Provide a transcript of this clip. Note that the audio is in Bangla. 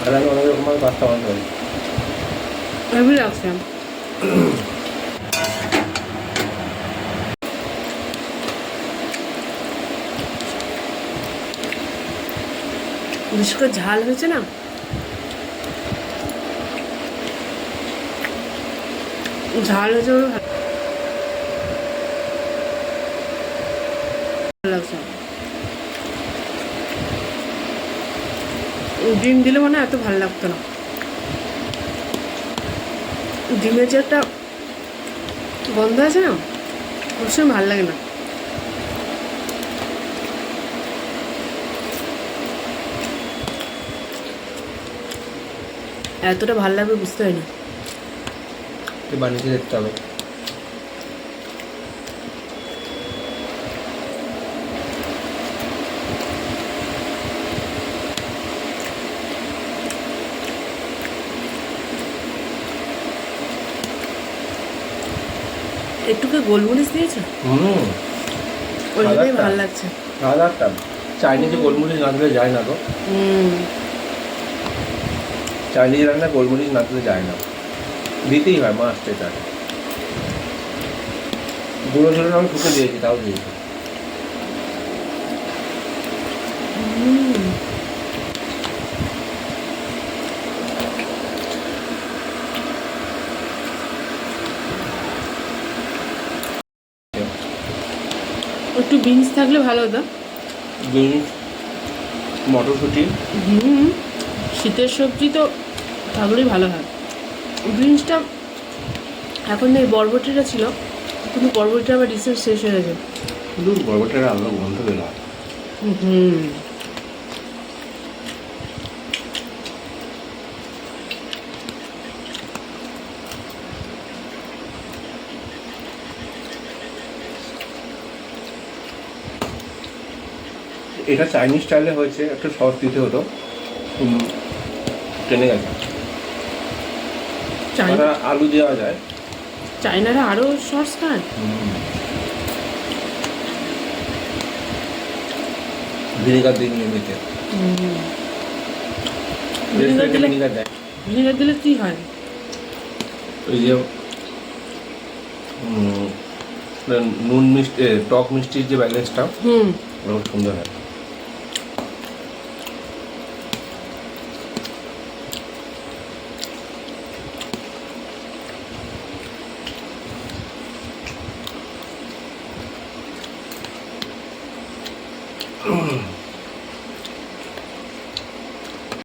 আর আমি অনেক রকম পাস্তা বানাতে পারি। হেভি লাগছে। বিশেষ করে ঝাল হয়েছে না, ঝাল হয়েছে ভালো লাগছে। ডিম দিলে মনে হয় এত ভালো লাগতো না। ডিমের যে একটা গন্ধ আছে না, ওর সঙ্গে ভালো লাগে না। এতটা ভালো লাগবে বুঝতে পারিনি। বানিয়ে দেখতে হবে। একটুকে গোলমরিচ দিয়েছে, ওই জন্যই ভালো লাগছে। চাইনিজে গোলমরিচ না দিলে যায় না তো। চাইনিজ রান্না গোলমরিচ না দিলে যায় না, দিতেই হয় মাস্ট। এটা গুঁড়ো ঝোলে আমি ফুটে দিয়েছি, তাও দিয়েছি। একটু বিনস থাকলে ভালো হতো। বিনস, মটরশুঁটি। শীতের সবজি তো থাকলেই ভালো হয়। বিনসটা এখন নেই, বরবটিটা ছিল, কিন্তু বরবটিটা আবার রিসেন্ট শেষ হয়ে গেছে। শুধু বরবটির আলাদা গন্ধ বের হয়। এটা চাইনিজ স্টাইলে হয়েছে, একটু সস দিতে হতো, টেনে গেছে। আলু দেওয়া যায়, চাইনারা আরও সস খায়। ভিনেগার দিয়ে নিয়মিতে। ভিনেগার দিলে কি হয়? ওই যে নুন মিষ্টি, টক মিষ্টির যে ব্যালেন্সটা ওরকম সুন্দর হয়।